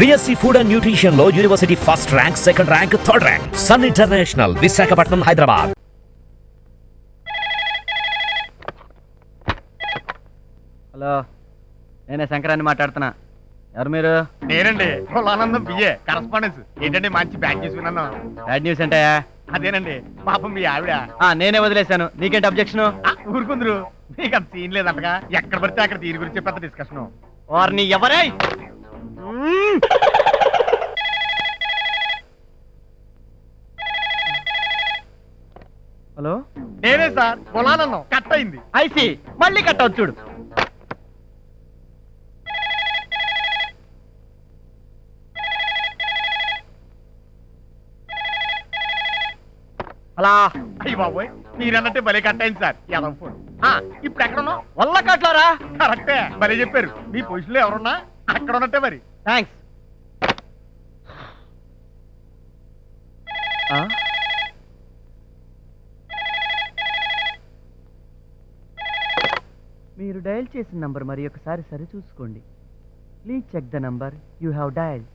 BSc Food and Nutrition లో university first rank, second rank, third rank. Sun international, Visakhapatnam, Hyderabad. Hello, నేనే శంకరాన్ని మాట్లాడుతున్నా. ఎవరు మీరు? నేనండి కులానందం బిఏ కరస్పాండెన్స్. ఏంటండి మంచి బ్యాగ్ తీసుకున్నాను. బ్యాడ్ న్యూస్ ఏంటయ్యా? అదేనండి పాపం మీ ఆవిడ. నేనే వదిలేశాను, నీకేంటి అబ్జెక్షన్? ఊరుకుందరు, మీకు అంత సీన్ లేదంటగా. ఎక్కడ పడితే అక్కడ దీని గురించి పెద్ద డిస్కషన్. వారిని ఎవరై? హలో, నేనే సార్, కులానందం. కట్ అయింది. ఐసి మళ్ళీ కట్ అవుతుంది చూడు. అలా అయ్యి బాబోయ్, మీరన్నట్టే భలే కట్ అయింది సార్. యాదవ్ ఫోన్. ఇప్పుడు ఎక్కడ ఉన్నావు? వల్ల కట్లారా? కరెక్టే, భలే చెప్పారు. మీ పొజిషన్ లో ఎవరున్నా అక్కడ ఉన్నట్టే మరి. థ్యాంక్స్. మీరు డయల్ చేసిన నంబర్ మరి ఒకసారి సరి చూసుకోండి. Please check the number you have dial.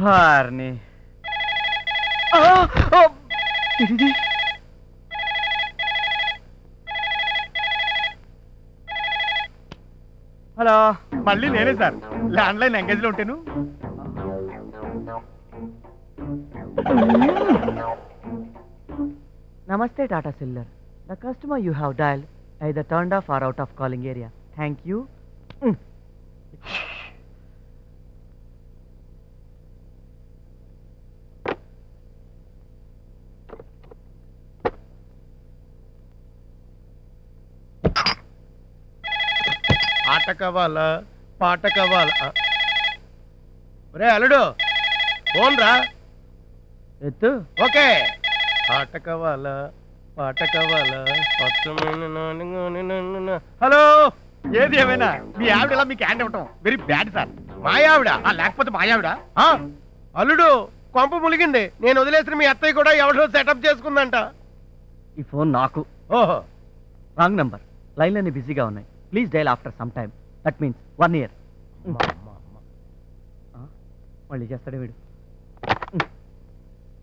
హార్ని హలో, మళ్ళీ నేనే సార్. ల్యాండ్ లైన్ ఎంగేజ్ లో ఉంటాను. నమస్తే Tata cellular. The customer you have dial either turned off or out of calling area. Thank you. ఆట కావాలా, పాట కావాలా? ఒరే అల్లుడు, ఫోన్ రా. ఎత్తు. ఓకే. ఆట కావాలా, పాట కావాలా? హలో, ఏది ఏమైనా మీ ఆవిడ ఇలా మీకు హ్యాండ్ ఇవ్వటం వెరీ బ్యాడ్ సార్. మా ఆవిడ లేకపోతే మా ఆవిడ. అల్లుడు, కొంప ములిగింది. నేను వదిలేసిన మీ అత్తయ్య కూడా ఎవడో సెటప్ చేసుకుందంట. ఈ ఫోన్ నాకు. ఓహో, రాంగ్ నంబర్. లైన్లన్నీ బిజీగా ఉన్నాయి. Please dial after some time. That means 1 year. మళ్ళీ చేస్తాడే వీడు.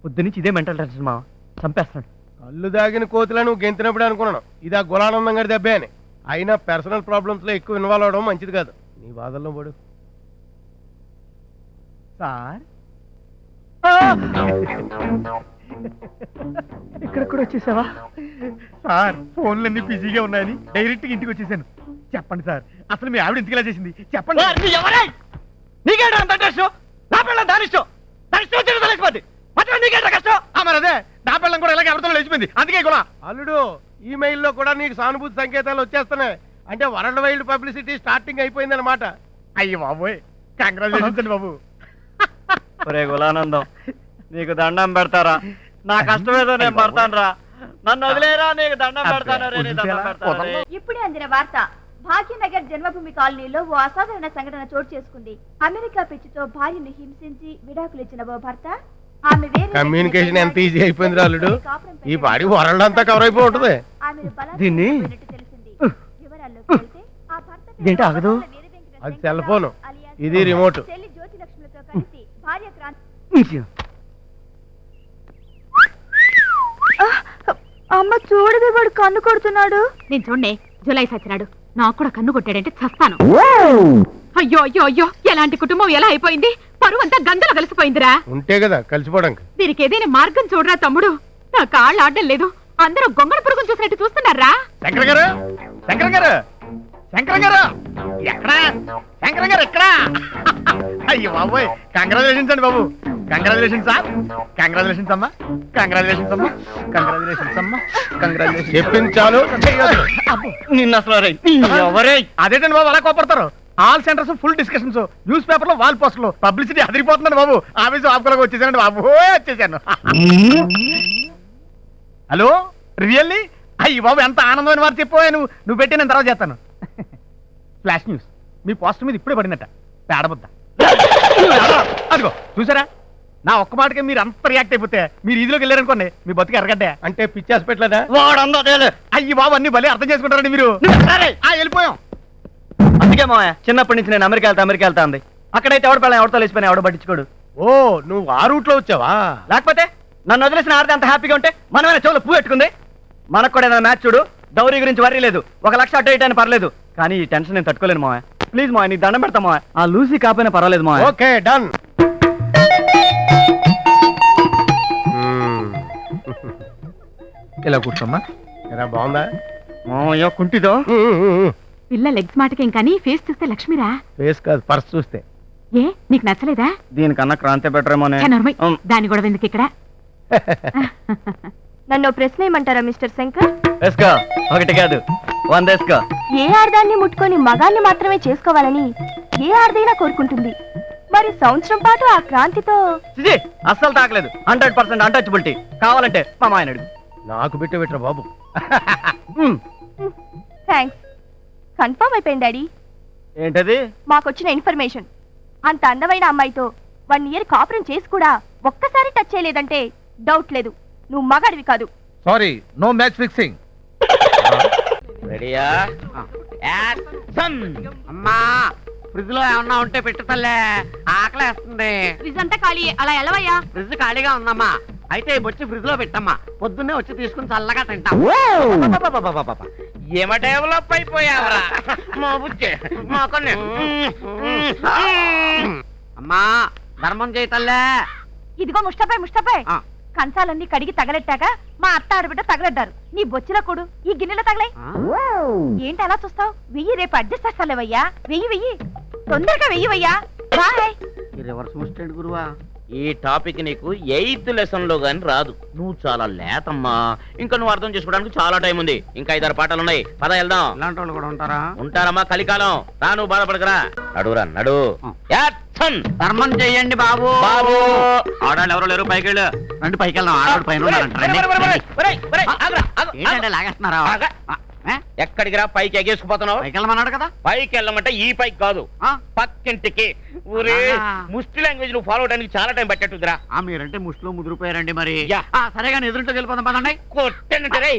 పొద్దు నుంచి ఇదే మెంటల్ టెన్షన్ మా చంపేస్తున్నాడు. కళ్ళు దాగిన కోతులను గెంతినప్పుడు అనుకున్నాను ఇది ఆ గులానందం గారి దెబ్బే అని. అయినా పర్సనల్ ప్రాబ్లమ్స్ లో ఎక్కువ ఇన్వాల్వ్ అవడం మంచిది కాదు. నీ బాధల్లో పడు. సార్, ఇక్కడ కూడా వచ్చేసావా? సార్, ఫోన్లన్నీ బిజీగా ఉన్నాయని డైరెక్ట్ గా ఇంటికి వచ్చేసాను. చెప్పండి సార్, అసలు మీ ఆవిడ ఇంటికి ఇలా చేసింది చెప్పండి. మరి అదే నా పిల్లం కూడా ఇలాగే ఎవరితో లేచిపోయింది. అందుకే గులా. అల్లుడు, ఈమెయిల్లో కూడా నీకు సానుభూతి సంకేతాలు వచ్చేస్తున్నాయి. అంటే వరల్డ్ వైల్డ్ పబ్లిసిటీ స్టార్టింగ్ అయిపోయింది అనమాట. అయ్యి బాబోయ్, కంగ్రాచులేషన్స్ అండి బాబు. ఒరే గులానందం, నీకు దండం పెడతారా? నా కష్టమేదో నేను పడతాను రా. నన్ను వదిలేరా, నీకు దండం పెడతాను. ఇప్పుడే అందిన వార్త. భాగ్యనగర్ జన్మభూమి కాలనీలో ఓ అసాధారణ సంఘటన చోటు చేసుకుంది. అమెరికా పిచ్చితో భార్యను హింసించి విడాకులిచ్చిన ఓ భర్త ఆమె కమ్యూనికేషన్ ఎంత ఈజీ అయిపోయింది అల్లుడు. ఈ పాడి వరల్డ్ అంతా కవర్ అయిపోయి ఉంటుంది. దీన్ని ఇదేంటి ఆగదు? అది సెల్ ఫోన్, ఇది రిమోట్. అమ్మ చూడవే, వాడు కన్ను కొడుతున్నాడు. నేను చూడండి, జులై సచ్చినాడు. నాకు కూడా కన్ను కొట్టాడంటే చస్తాను. అయ్యో అయ్యో అయ్యో, ఎలాంటి కుటుంబం ఎలా అయిపోయింది. పరువు అంతా గంగలో కలిసిపోయిందిరా. ఉంటే కదా కలిసిపోవడానికి. దీనికి ఏదైనా మార్గం చూడరా తమ్ముడు. నా కాళ్ళు ఆడడం లేదు. అందరూ గొంగళ పురుగును చూసినట్టు చూస్తున్నారా? శంకర్ గారు, శంకర్ గారు, శంకర్ గారు ఎక్కడా? శంకర్ గారు ఎక్కడా? అయ్యో బాబోయ్, కంగ్రాచులేషన్స్ అండి బాబు. Congratulations sir. కంగ్రాచులేషన్స్ అమ్మా. కంగ్రాచులేషన్స్ అమ్మా. కంగ్రాచులేషన్స్ అమ్మా. కంగ్రాచులేషన్స్. చెప్పింది చాలు. నిన్న అదేంటండి బాబు అలా కోపడతారు? All centres full discussions, newspaper లో వాల్ పోస్టర్లు, పబ్లిసిటీ అదిరిపోతుందండి బాబు. ఆఫీసు ఆపుకోలేక వచ్చేసానండి బాబు, వచ్చేసాను. Hello, really? అయ్యి బాబు, ఎంత ఆనందమైన వారు చెప్పావు. నువ్వు పెట్టి నేను తర్వాత చేస్తాను. ఫ్లాష్ న్యూస్, మీ పోస్టర్ మీద ఇప్పుడే పడినట్ట పేడబుద్ద. అదిగో చూసారా, నా ఒక్క మాటకే మీరు అంత రియాక్ట్ అయిపోతే మీరు ఈదిలోకి వెళ్ళారనుకోండి, మీ బతుకు ఎరగడ్డే. అంటే పిచ్చి హాస్పిటల్. అయ్యి బాబు, అన్ని భలే అర్థం చేసుకుంటారండి మీరు. వెళ్ళిపోయాం. అందుకే మావయ్య చిన్నప్పటి నుంచి నేను అమెరికా వెళ్తా ఉంది. అక్కడైతే ఎవడ పిల్లలు ఎవరితో లేచిపోయినా ఎవడ పట్టించుకోడు. ఓ నువ్వు ఆ రూట్ లో వచ్చావా? లేకపోతే నన్ను వదిలేసిన ఆడితే అంత హ్యాపీగా ఉంటే మనమైనా చెవులో పువ్వు పెట్టుకుంది. మనకు కూడా ఏదైనా మ్యాచ్ చూడు, డౌరీ గురించి వర్రీ లేదు, 1 లక్ష అటు ఇటు అని పర్లేదు, కానీ ఈ టెన్షన్ నేను తట్టుకోలేను మావయ్య. ప్లీజ్ మావయ్య, నీకు దండం పెడతా మావయ్య. ఆ లూసీ కాపోయినా పర్వాలేదు మావయ్య. Okay done. ఇలా కూర్చోమ్మా. ఎలా బాగుందా మావయ్య కుంటిదో? పిల్ల లెగ్స్ మాటకేం కానీ ఫేస్ చూస్తే లక్ష్మిరా. ఫేస్ కాదు, పర్స్ చూస్తే. ఏ నీకు నచ్చలేదా? దీనికన్నా క్రాంతి బెటరేమోనే. ఛ, నోర్మై. దాని గొడవ ఎందుకు ఇక్కడ? నన్ను ప్రశ్న ఏమంటారా మిస్టర్ శంకర్? వేసుకో, ఒకటి కాదు 100 వేసుకో. ఏ ఆడదాన్ని ముట్టుకొని మగాన్ని మాత్రమే చేసుకోవాలని ఏ ఆడదైనా కోరుకుంటుంది. మరి సంవత్సరం పాటు ఆ క్రాంతితో చిచి, అస్సలు తాకలేదు. 100% అన్టచబిలిటీ. కావాలంటే మా మాయన అడుగు. నాకు పెట్టరా బాబు. థ్యాంక్స్. కన్ఫర్మ్ అయిపోయింది డాడీ. ఏంటది? మాకొచ్చిన ఇన్ఫర్మేషన్. అంత అందమైన అమ్మాయితో 1 ఇయర్ కాపురం చేసి కూడా ఒక్కసారి టచ్ చేయలేదంటే డౌట్ లేదు, నువ్వు మగాడివి కాదు. Sorry, no match fixing. రెడీయా? అమ్మా ఫ్రిడ్జ్ లో ఏమన్నా ఉంటే పెట్టు తల్లే, ఆకలేస్తుంది. ఫ్రిజ్ అంతా ఖాళీ, అలా ఎలవయ్యా. ఫ్రిడ్జ్ ఖాళీగా ఉందమ్మా. అయితే వచ్చి ఫ్రిడ్జ్ లో పెట్టమ్మా, పొద్దున్నే వచ్చి తీసుకుని చల్లగా తింటాం. ఏమ డెవలప్ అయిపోయావరా మా బుజ్జి, మా కన్ను. అమ్మా ధర్మం చేయి తల్లే. ఇదిగో ముష్టపై కంచాలన్నీ కడిగి తగలెట్టాక మా అత్త ఆడబిడ్డ తగలడ్డారు. నీ బొచ్చిల కొడు ఈ గిన్నెలో తగలై. ఏంటి అలా చూస్తావు? వెయ్యి, రేపు అడ్జస్ట్ చేస్తాలేవయ్యా. వెయ్యి తొందరగా వెయ్యవయ్యా. బాయ్. ఈ రివర్స్ ముస్టెండ్ గురువా. ఈ టాపిక్ నీకు 8th లెసన్ లో గాని రాదు. నువ్వు చాలా లేతమ్మా. ఇంకా నువ్వు అర్థం చేసుకోవడానికి చాలా టైం ఉంది. ఇంకా 5-6 పాఠాలు ఉన్నాయి. పద వెళ్దాం. ఇలాంటి వాళ్ళు కూడా ఉంటారా? ఉంటారమ్మా, కలికాలం. రా, నువ్వు బాధపడకరా. నడురా నడు. యాక్షన్. ధర్మం చెయ్యండి బాబు. బాబు ఆడాళ్ళు ఎవరో లేరు, పైకి వెళ్ళు. రండి పైకి వెళ్దాం. ఆడవాడు పైన ఉన్నారంట. రండి, రండి. ఏంటంటే లాగేస్తున్నారా? ఎక్కడికి రా? పైకి ఎగేసుకుపోతున్నావు. పైకి వెళ్ళమన్నాడు కదా. పైకి వెళ్ళమంటే ఈ పైకి కాదు, ఆ? పక్కింటికి. ఊరే ముష్టి లాంగ్వేజ్ నువ్వు ఫాలో అవడానికి చాలా టైం పట్టేట్టుదిరా. మీరంటే ముష్టిలో ముదిరిపోయారండి మరి. యా. సరే కానీ ఎదురుంటూ వెళ్ళిపోదాం పదండి. కొట్టనంటే రే,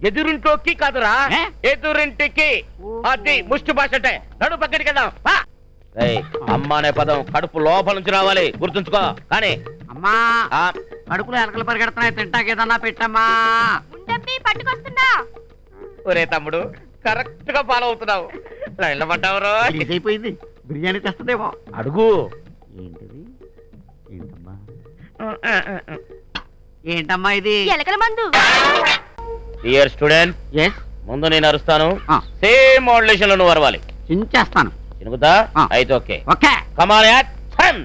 ఎదురింటోకి కాదురా, ఏ? ఎదురింటికి. అది ముష్టి భాష అంటే. నడు, పక్కడికి వెళ్దాం. అమ్మ అనే పదం కడుపు లోపల నుంచి రావాలి, గుర్తుంచుకో. కానీ అమ్మా ఆ, కడుపులో ఎలకలు పరిగెడుతున్నాయి, తింటాకి ఏదన్నా పెట్టమ్మా. పట్టుకొస్తున్నా. ఒరే తమ్ముడు, కరెక్ట్ గా ఫాలో అవుతున్నావు. వెళ్ళమంటావు? రిలీజ్ అయిపోయింది. బిర్యానీ తెస్తుందేమో. అడుగు. ఏంటిది? ఏంటమ్మా ఏంటమ్మా ఇది? ఎలకల మందు. డియర్ స్టూడెంట్, ఎస్, ముందు నేను అరుస్తాను. ఆ. సేమ్ మోడ్యులేషన్ లో నువ్వు అరవాలి. చించేస్తాను. చినుకుతా? ఆ. అయితే ఓకే. ఓకే. కమాన్ యాక్షన్.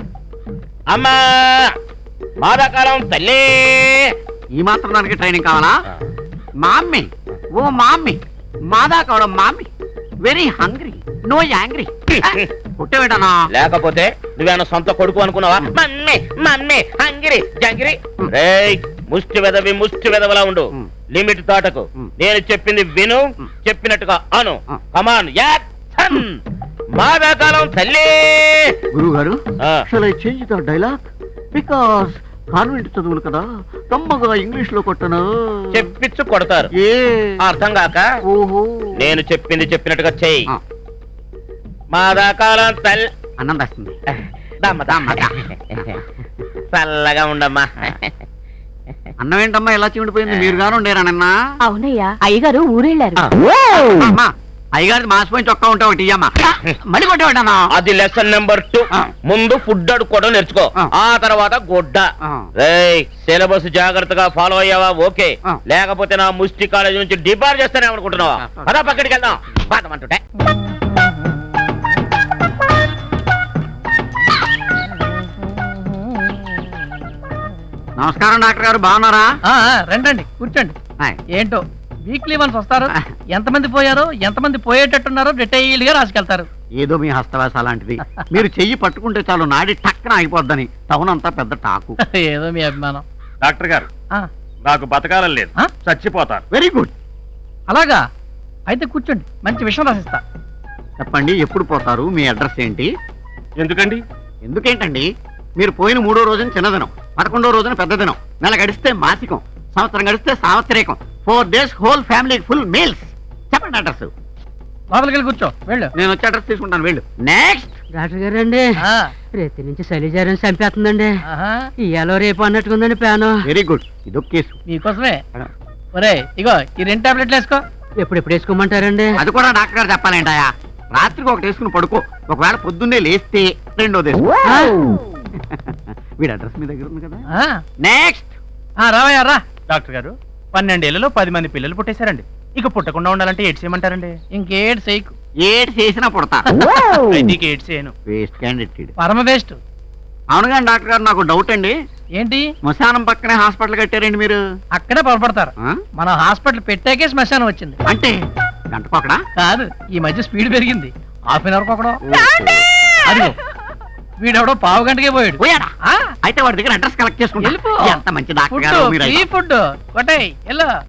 అమ్మా మాదాకాలం తల్లి. ఈ మాత్రం దానికి ట్రైనింగ్ కావాలా? మామ్మీ, ఓ మామ్మీ, మాదా కావడం mummy, very hungry, no angry. పుట్టేవేటనా? లేకపోతే నువ్వేమన్నా సొంత కొడుకు అనుకున్నావా? మమ్మీ మమ్మీ హంగిరి జంగిరి. రేయ్, ముష్టి వెదవలా ఉండు. లిమిట్ దాటకు. నేను చెప్పింది విను, చెప్పినట్టుగా అను. కమాన్ యాక్షన్. మాదాకాలం తల్లి. గురువు గారు, ఆ. Shall I change the dialogue? Because convent చదువులు కదా, కమ్మగా ఇంగ్లీష్ లో కొట్టను. చెప్పించు కొడతారు. ఏ అర్థం కాక ఓహో, నేను చెప్పింది చెప్పినట్టుగా చెయ్యి. ఆ. మాదాకాలం తల్లి. అన్నం తెస్తుంది. చల్లగా ఉండమ్మా. అన్నం ఏంటమ్మా ఎలా చీమిడిపోయింది? మీరు గాను ఉండేరా నిన్న? అవునయ్యా, అయ్యగారు ఊరెళ్ళారు. అమ్మా, అయ్యగారి మాసిపోయి చొక్కా ఉంటే ఒకటి ఇయ్యమ్మా. మళ్ళీ కొట్టేవాడన్నా? అది లెసన్ నెంబర్ 2. ఆ. ముందు ఫుడ్ అడుక్కోవడం నేర్చుకో, ఆ. ఆ తర్వాత గొడ్డ. ఆ. రేయ్, సిలబస్ జాగ్రత్తగా ఫాలో అయ్యావా? ఓకే. ఆ. లేకపోతే నా ముష్టి కాలేజ్ నుంచి డిబార్ చేస్తానే అనుకుంటున్నావా? పదా పక్కడికి వెళ్దాం. బాధమంటుంటే నమస్కారం డాక్టర్ గారు, బాగున్నారా? రండి కూర్చోండి. హాయ్. ఏంటో వీక్లీ వన్స్ వస్తారు. ఎంతమంది పోయారో, ఎంతమంది పోయేటట్టున్నారో డీటెయిల్ గా రాసుకెళ్తారు. ఏదో మీ హస్తవాస అలాంటిది. మీరు చెయ్యి పట్టుకుంటే చాలు నాడి టక్కన అయిపోద్దని టౌన్ అంతా పెద్ద టాకు. ఏదో మీ అభిమానం. డాక్టర్ గారు, ఆ, నాకు బతకాలని లేదు, ఆ? చచ్చిపోతాను. Very good. అలాగా అయితే కూర్చోండి, మంచి విషయం రాసిస్తా. చెప్పండి, ఎప్పుడు పోతారు? మీ అడ్రస్ ఏంటి? ఎందుకండి? ఎందుకేంటండి? మీరు పోయిన 3వ రోజున చిన్నదినం, 11వ రోజున పెద్ద దినం, నెల గడిస్తే మాసికం, సంవత్సరం గడిస్తే సావత్రికం, 4 days whole family full meals. చెప్పండి అడ్రస్. లోపలికి వెళ్ళి కూర్చో వెళ్ళు నేను వచ్చి అడ్రస్ తీసుకుంటాను వెళ్ళు నెక్స్ట్ డాక్టర్ గారు అండి ఆ, రేతి నుంచి శైలిజారం చంపేస్తుందండి ఆహా, ఇయ్యాలో రేపు అన్నట్టుకుందండి ప్యాను వెరీ గుడ్ ఇదొక కేసు మీకోసమే ఒరే ఇగో ఈ 2 టాబ్లెట్లు వేసుకో ఎప్పుడు వేసుకోమంటారండి అది కూడా డాక్టర్ గారు చెప్పాలేంటాయా రాత్రికి ఒకటి వేసుకుని పడుకో ఒకవేళ పొద్దున్నే లేస్తే రెండోది వేసుకో ఆ? వీడి అడ్రస్ మీ దగ్గర ఉంది కదా ఆ, నెక్స్ట్ ఆ, రావయ్యా రా డాక్టర్ గారు 12 ఏళ్లలో 10 మంది పిల్లలు పుట్టేశారండి ఇక పుట్టకుండా ఉండాలంటే ఏడ్ చేయమంటారండి ఇంకేడ్ చేయకు ఏడు చేసినా పుడతా నీకు ఏడ్ చేయను వేస్ట్ క్యాండిడేట్ పరమ వేస్ట్ అవును కానీ డాక్టర్ గారు నాకు డౌట్ అండి ఏంటి శ్మశానం పక్కనే హాస్పిటల్ కట్టారండి మీరు అక్కడే పొరపడతారు ఆ? మన హాస్పిటల్ పెట్టాకే శ్మశానం వచ్చింది అంటే గంటకొకడా కాదు ఈ మధ్య స్పీడ్ పెరిగింది హాఫ్ అన్ అవర్ ఒకడో అదిగో వీడెవడో పావు గంటకే పోయాడు పోయాడా ఆ, అయితే వాడి దగ్గర అడ్రస్ కలెక్ట్ వెళ్ళిపో. చేసుకుంటా ఎంత మంచి డాక్టర్ ఫుడ్ గారు మీరు ఫ్రీ ఫుడ్ కొట్టాయి ఎలా